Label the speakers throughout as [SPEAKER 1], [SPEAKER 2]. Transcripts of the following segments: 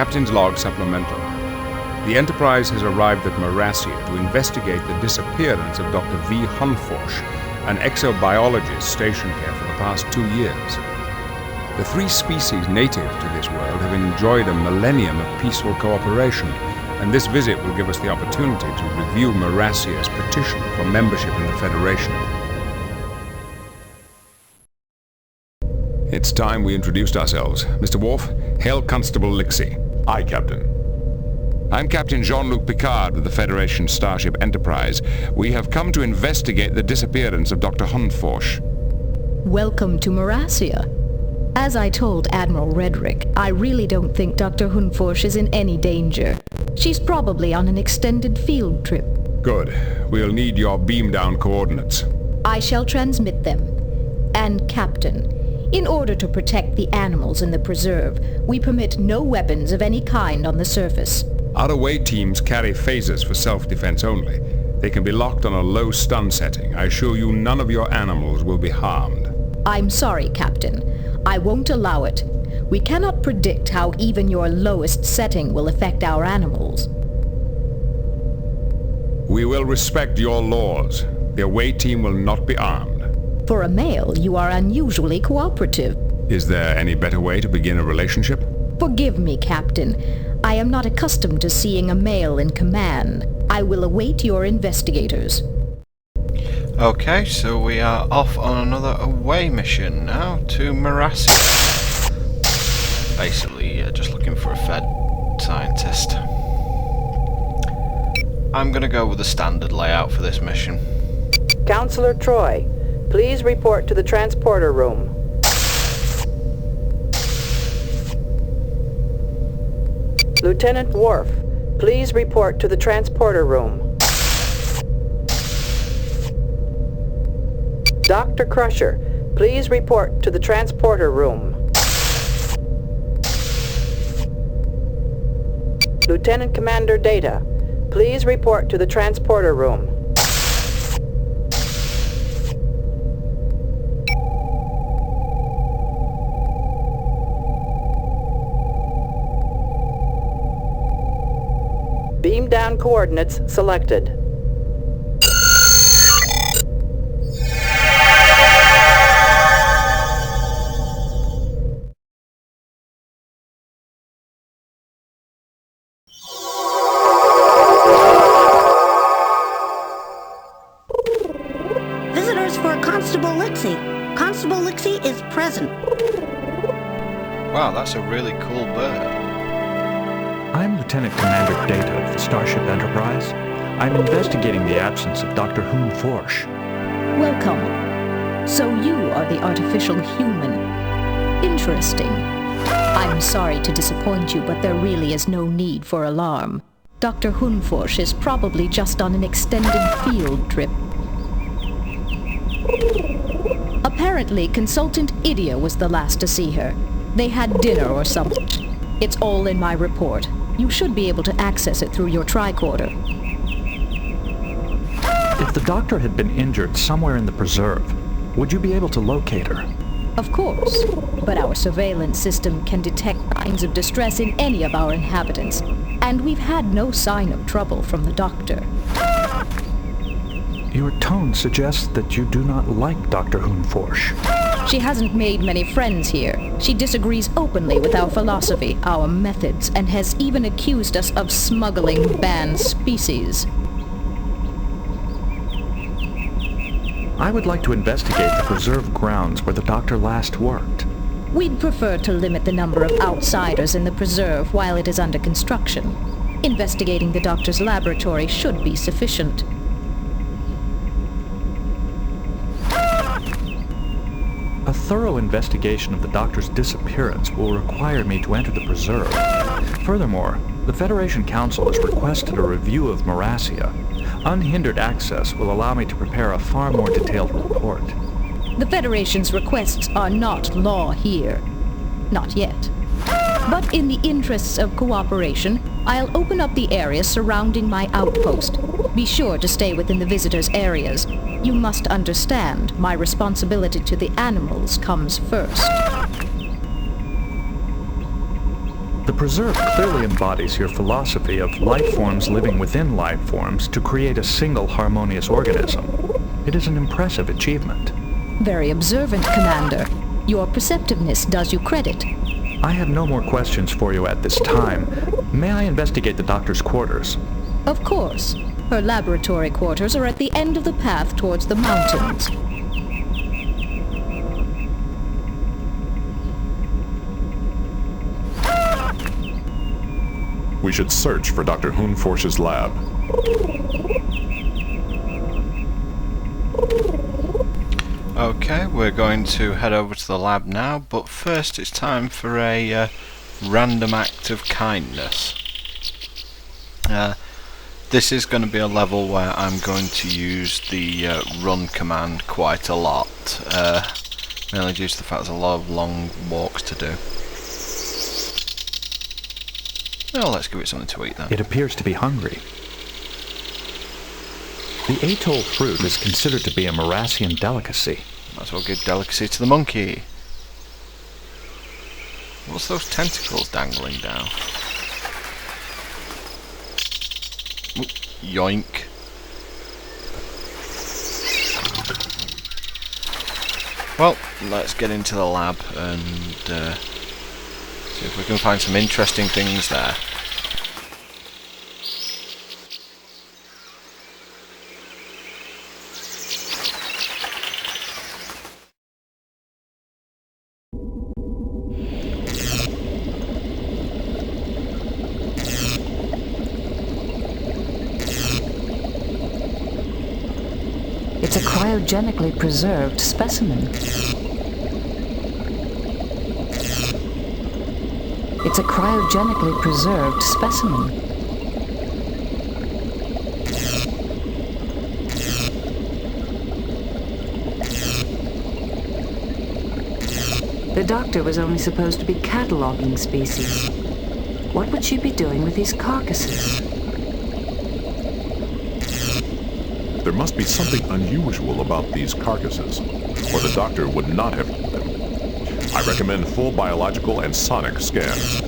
[SPEAKER 1] Captain's Log Supplemental. The Enterprise has arrived at Morrasia to investigate the disappearance of Dr. V. Hunforsh, an exobiologist stationed here for the past 2 years. The 3 species native to this world have enjoyed a millennium of peaceful cooperation, and this visit will give us the opportunity to review Morrasia's petition for membership in the Federation. It's time we introduced ourselves. Mr. Worf, hail Constable Lixie.
[SPEAKER 2] Aye, Captain.
[SPEAKER 1] I'm Captain Jean-Luc Picard with the Federation Starship Enterprise. We have come to investigate the disappearance of Dr. Hunforsh.
[SPEAKER 3] Welcome to Morrasia. As I told Admiral Redrick, I really don't think Dr. Hunforsh is in any danger. She's probably on an extended field trip.
[SPEAKER 1] Good. We'll need your beam-down coordinates.
[SPEAKER 3] I shall transmit them. And Captain, in order to protect the animals in the preserve, we permit no weapons of any kind on the surface.
[SPEAKER 1] Out-of-way teams carry phasers for self-defense only. They can be locked on a low stun setting. I assure you none of your animals will be harmed.
[SPEAKER 3] I'm sorry, Captain. I won't allow it. We cannot predict how even your lowest setting will affect our animals.
[SPEAKER 1] We will respect your laws. The away team will not be armed.
[SPEAKER 3] For a male, you are unusually cooperative.
[SPEAKER 1] Is there any better way to begin a relationship?
[SPEAKER 3] Forgive me, Captain. I am not accustomed to seeing a male in command. I will await your investigators.
[SPEAKER 4] Okay, so we are off on another away mission now to Morrasia. Basically, just looking for a Fed scientist. I'm gonna go with the standard layout for this mission.
[SPEAKER 5] Counselor Troy, please report to the transporter room. Lieutenant Worf, please report to the transporter room. Dr. Crusher, please report to the transporter room. Lieutenant Commander Data, please report to the transporter room. Beam down coordinates selected.
[SPEAKER 6] Visitors for Constable Lixie. Constable Lixie is present.
[SPEAKER 4] Wow, that's a really cool bird.
[SPEAKER 7] I'm Lieutenant Commander Data of the Starship Enterprise. I'm investigating the absence of Dr. Hunforsh.
[SPEAKER 3] Welcome. So you are the artificial human. Interesting. I'm sorry to disappoint you, but there really is no need for alarm. Dr. Hunforsh is probably just on an extended field trip. Apparently, Consultant Idia was the last to see her. They had dinner or something. It's all in my report. You should be able to access it through your tricorder.
[SPEAKER 7] If the doctor had been injured somewhere in the preserve, would you be able to locate her?
[SPEAKER 3] Of course, but our surveillance system can detect signs of distress in any of our inhabitants, and we've had no sign of trouble from the doctor.
[SPEAKER 7] Your tone suggests that you do not like Dr. Hunforsh.
[SPEAKER 3] She hasn't made many friends here. She disagrees openly with our philosophy, our methods, and has even accused us of smuggling banned species.
[SPEAKER 7] I would like to investigate the preserve grounds where the doctor last worked.
[SPEAKER 3] We'd prefer to limit the number of outsiders in the preserve while it is under construction. Investigating the doctor's laboratory should be sufficient.
[SPEAKER 7] A thorough investigation of the doctor's disappearance will require me to enter the preserve. Furthermore, the Federation Council has requested a review of Morrasia. Unhindered access will allow me to prepare a far more detailed report.
[SPEAKER 3] The Federation's requests are not law here. Not yet. But in the interests of cooperation, I'll open up the area surrounding my outpost. Be sure to stay within the visitors' areas. You must understand, my responsibility to the animals comes first.
[SPEAKER 7] The preserve clearly embodies your philosophy of life forms living within life forms to create a single harmonious organism. It is an impressive achievement.
[SPEAKER 3] Very observant, Commander. Your perceptiveness does you credit.
[SPEAKER 7] I have no more questions for you at this time. May I investigate the doctor's quarters?
[SPEAKER 3] Of course. Her laboratory quarters are at the end of the path towards the mountains.
[SPEAKER 2] We should search for Dr. Hoonforsh's lab.
[SPEAKER 4] Okay, we're going to head over to the lab now, but first it's time for a random act of kindness. This is going to be a level where I'm going to use the run command quite a lot, mainly due to the fact there's a lot of long walks to do. Well, let's give it something to eat then.
[SPEAKER 7] It appears to be hungry. The atoll fruit is considered to be a Morassian delicacy.
[SPEAKER 4] Might as well give delicacy to the monkey. What's those tentacles dangling down? Ooh, yoink. Well, let's get into the lab and see if we can find some interesting things there.
[SPEAKER 3] It's a cryogenically preserved specimen. It's a cryogenically preserved specimen.
[SPEAKER 8] The doctor was only supposed to be cataloging species. What would she be doing with these carcasses?
[SPEAKER 2] There must be something unusual about these carcasses, or the doctor would not have eaten them. I recommend full biological and sonic scans.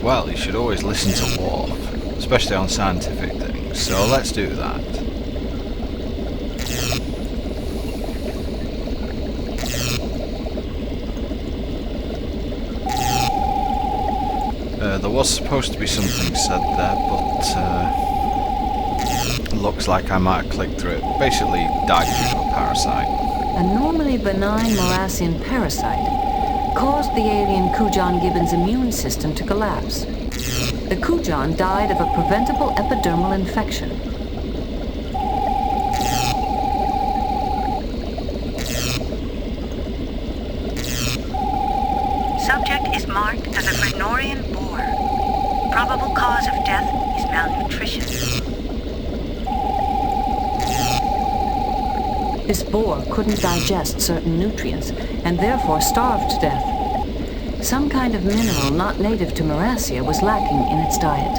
[SPEAKER 4] Well, you should always listen to Worf, especially on scientific things, so let's do that. There was supposed to be something said there, but looks like I might have clicked through it. Basically, died due to a parasite.
[SPEAKER 8] A normally benign Morassian parasite caused the alien Kujan Gibbon's immune system to collapse. The Kujan died of a preventable epidermal infection.
[SPEAKER 6] Subject is marked as a Grenorian boar. Probable cause of death is malnutrition.
[SPEAKER 8] This boar couldn't digest certain nutrients and therefore starved to death. Some kind of mineral not native to Morrasia was lacking in its diet.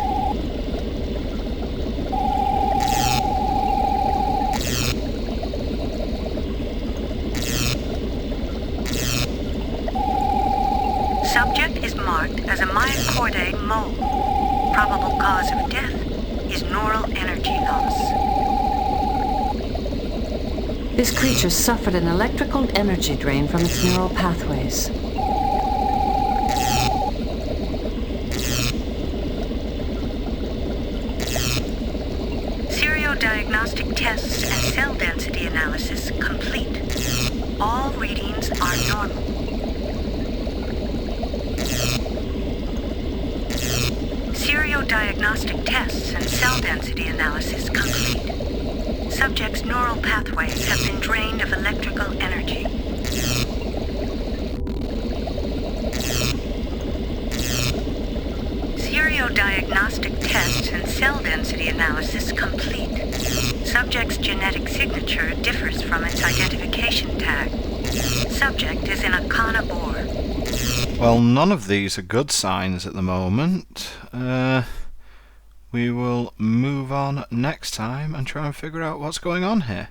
[SPEAKER 6] Subject is marked as a myocordae mole. Probable cause of death is neural energy loss.
[SPEAKER 8] This creature suffered an electrical energy drain from its neural pathways.
[SPEAKER 6] Diagnostic tests and cell density analysis complete. All readings are normal. Diagnostic tests and cell density analysis complete. Subject's neural pathways have been drained of electrical energy. Diagnostic tests and cell density analysis complete. Subject's genetic signature differs from its identification tag. Subject is in a carnivore.
[SPEAKER 4] Well, none of these are good signs at the moment. We will move on next time and try and figure out what's going on here.